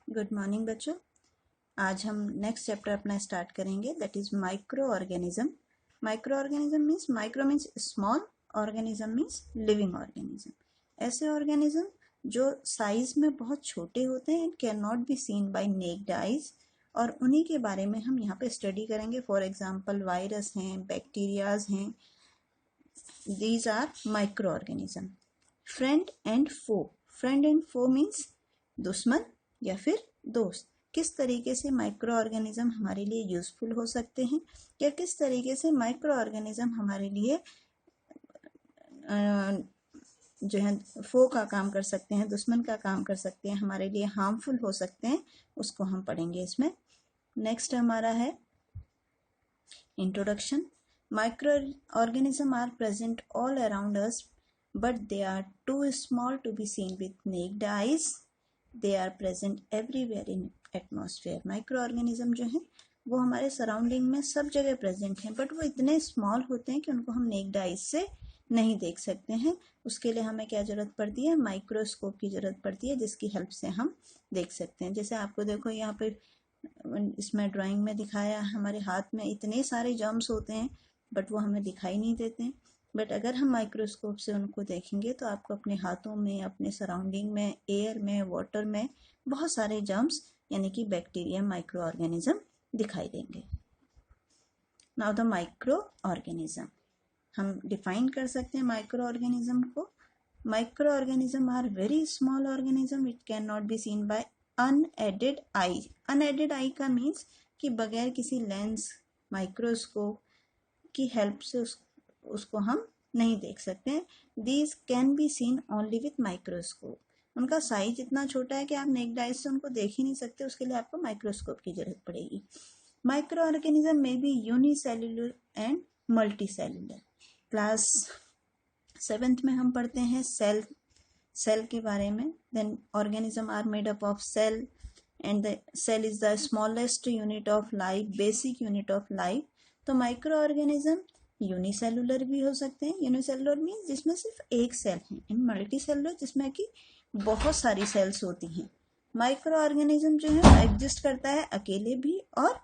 Good morning बच्चों। आज हम नेक्स्ट चैप्टर अपना स्टार्ट करेंगे, that is micro organism. Micro organism means, micro means small, organism means living organism. ऐसे organism जो साइज में बहुत छोटे होते हैं, it can not be seen by naked eyes, और उन्हीं के बारे में हम यहाँ पे स्टडी करेंगे। फॉर एग्जाम्पल वायरस हैं, बैक्टीरियाज हैं, these are micro organism. Friend and foe, friend and foe means दुश्मन या फिर दोस्त। किस तरीके से माइक्रो ऑर्गेनिज्म हमारे लिए यूजफुल हो सकते हैं, या किस तरीके से माइक्रो ऑर्गेनिज्म हमारे लिए जो है फो का काम कर सकते हैं, दुश्मन का काम कर सकते हैं, हमारे लिए हार्मफुल हो सकते हैं, उसको हम पढ़ेंगे इसमें। नेक्स्ट हमारा है introduction. Micro organism are present all around us, but they are too small to be seen with naked eyes. They are present everywhere in atmosphere. Micro organism जो है वो हमारे सराउंडिंग में सब जगह प्रेजेंट हैं, बट वो इतने स्मॉल होते हैं कि उनको हम नेक्ड आइज से नहीं देख सकते हैं। उसके लिए हमें क्या जरूरत पड़ती है? माइक्रोस्कोप की जरूरत पड़ती है, जिसकी हेल्प से हम देख सकते हैं। जैसे आपको देखो यहाँ पे इसमें ड्राइंग में दिखाया, हमारे हाथ में इतने सारे जर्म्स होते हैं, बट वो हमें दिखाई नहीं देते हैं। बट अगर हम माइक्रोस्कोप से उनको देखेंगे तो आपको अपने हाथों में, अपने सराउंडिंग में, एयर में, वाटर में बहुत सारे जर्म्स यानी कि बैक्टीरिया, माइक्रो ऑर्गेनिज्म दिखाई देंगे। नाउ द माइक्रो ऑर्गेनिज्म, हम डिफाइन कर सकते हैं माइक्रो ऑर्गेनिज्म को। Micro organism are very small organism, it can not be seen by unaided eye. Unaided eye का मीन्स कि बगैर किसी लेंस, माइक्रोस्कोप की हेल्प से उसको हम नहीं देख सकते हैं। These can be seen only with microscope. उनका साइज इतना छोटा है कि आप नेक्ड आइज से उनको देख ही नहीं सकते, उसके लिए आपको माइक्रोस्कोप की जरूरत पड़ेगी। माइक्रो ऑर्गेनिज्म में be unicellular and multi cellular. Class 7th में हम पढ़ते हैं सेल के बारे में। Then organism are made up of cell, and the cell is the smallest unit of life, basic unit of life. तो माइक्रो ऑर्गेनिज्म यूनिसेलुलर भी हो सकते हैं। यूनिसेलुलर मीन्स जिसमें सिर्फ एक सेल है, इन मल्टी सेलुलर जिसमें कि बहुत सारी सेल्स होती हैं। माइक्रो ऑर्गेनिज्म जो है एग्जिस्ट करता है अकेले भी और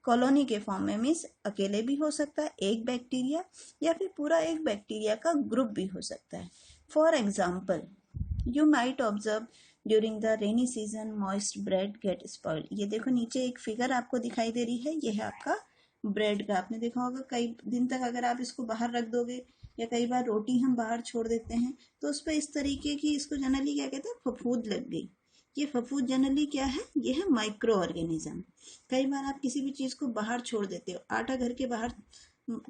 कॉलोनी के फॉर्म में, मीन्स अकेले भी हो सकता है एक बैक्टीरिया, या फिर पूरा एक बैक्टीरिया का ग्रुप भी हो सकता है। For example, you might observe during the rainy season moist bread gate spoiled. ये देखो नीचे एक फिगर आपको दिखाई दे रही है, ये है आपका ब्रेड का। आपने देखा होगा कई दिन तक अगर आप इसको बाहर रख दोगे, या कई बार रोटी हम बाहर छोड़ देते हैं, तो उस पर इस तरीके की, इसको जनरली क्या कहते हैं, फफूंद लग गई। ये फफूंद जनरली क्या है? ये है माइक्रो ऑर्गेनिज्म। कई बार आप किसी भी चीज को बाहर छोड़ देते हो, आटा घर के बाहर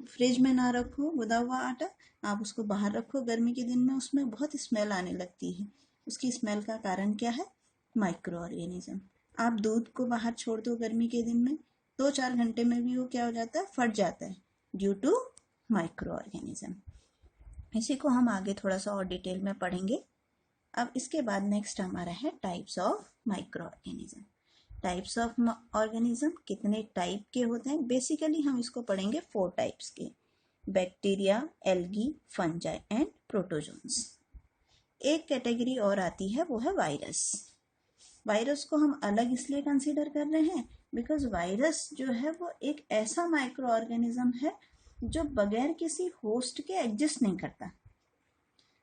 फ्रिज में ना रखो, गुदा हुआ आटा आप उसको बाहर रखो गर्मी के दिन में, उसमें बहुत स्मेल आने लगती है। उसकी स्मेल का कारण क्या है? Micro organism. आप दूध को बाहर छोड़ दो गर्मी के दिन में, 2-4 घंटे में भी वो क्या हो जाता है? फट जाता है, ड्यू टू माइक्रो ऑर्गेनिज्म। इसी को हम आगे थोड़ा सा और डिटेल में पढ़ेंगे। अब इसके बाद नेक्स्ट हमारा है types of micro organism. Types of organism कितने टाइप के होते हैं? बेसिकली हम इसको पढ़ेंगे 4 टाइप्स के: bacteria, algae, fungi and protozoans. एक कैटेगरी और आती है, वो है वायरस। वायरस को हम अलग इसलिए कंसीडर कर रहे हैं बिकॉज वायरस जो है वो एक ऐसा माइक्रो ऑर्गेनिज्म है जो बगैर किसी होस्ट के एग्जिस्ट नहीं करता।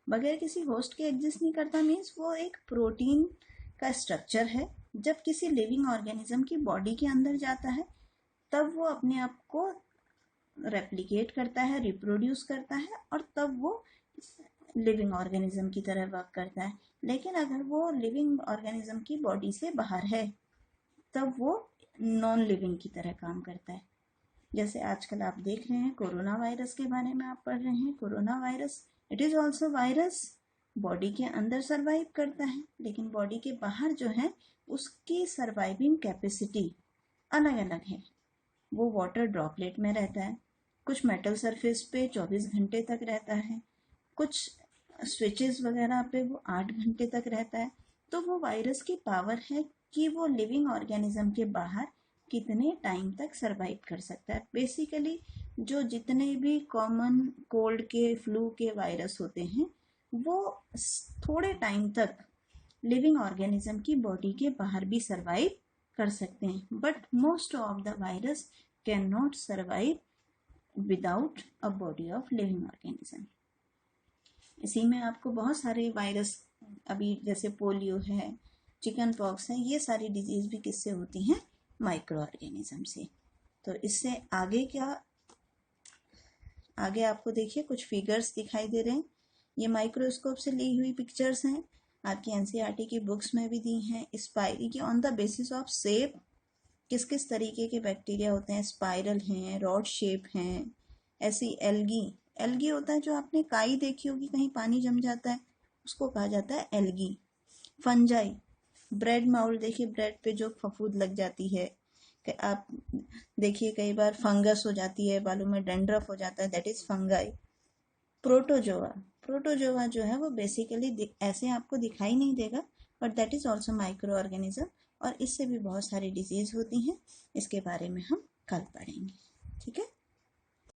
बगैर किसी होस्ट के एग्जिस्ट नहीं करता मीन्स वो एक प्रोटीन का स्ट्रक्चर है। जब किसी लिविंग ऑर्गेनिज्म की बॉडी के अंदर जाता है तब वो अपने आप को रेप्लिकेट करता है, रिप्रोड्यूस करता है, और तब वो लिविंग ऑर्गेनिज्म की तरह वर्क करता है। लेकिन अगर वो लिविंग ऑर्गेनिज्म की बॉडी से बाहर है तब वो नॉन लिविंग की तरह काम करता है। जैसे आजकल आप देख रहे हैं, कोरोना वायरस के बारे में आप पढ़ रहे हैं। Corona virus, it is also virus. Body के अंदर सरवाइव करता है, लेकिन बॉडी के बाहर जो है उसकी सर्वाइविंग कैपेसिटी अलग अलग है। वो वाटर ड्रॉपलेट में रहता है, कुछ मेटल सरफेस पे 24 घंटे तक रहता है, कुछ स्विचेस वगैरह पे वो 8 घंटे तक रहता है। तो वो वायरस की पावर है कि वो लिविंग ऑर्गेनिज्म के बाहर कितने टाइम तक सरवाइव कर सकता है। बेसिकली जो जितने भी कॉमन कोल्ड के, फ्लू के वायरस होते हैं वो थोड़े टाइम तक लिविंग ऑर्गेनिज्म की बॉडी के बाहर भी सर्वाइव कर सकते हैं, but most of the virus can not survive without a body of living organism. इसी में आपको बहुत सारे वायरस, अभी जैसे पोलियो है, चिकन पॉक्स है, ये सारी डिजीज भी किससे होती हैं? माइक्रो ऑर्गेनिज्म से। तो इससे आगे क्या, आगे आपको देखिए कुछ फिगर्स दिखाई दे रहे हैं, ये माइक्रोस्कोप से ली हुई पिक्चर्स हैं, आपकी एनसीईआरटी की बुक्स में भी दी हैं। स्पाइरल की on the basis of shape किस किस तरीके के बैक्टीरिया होते हैं, स्पाइरल हैं, रॉड शेप हैं, ऐसी एल्गी होता है, जो आपने काई देखी होगी कहीं पानी जम जाता है, उसको कहा जाता है एल्गी। फंजाई, ब्रेड माउल देखिए, ब्रेड पे जो फफूंद लग जाती है, आप देखिए कई बार फंगस हो जाती है, बालों में डेंड्रफ हो जाता है, दैट इज फंगाई। प्रोटोजोआ जो है वो बेसिकली ऐसे आपको दिखाई नहीं देगा, but that is also micro organism, और इससे भी बहुत सारी डिजीज होती हैं, इसके बारे में हम कल पढ़ेंगे। ठीक है।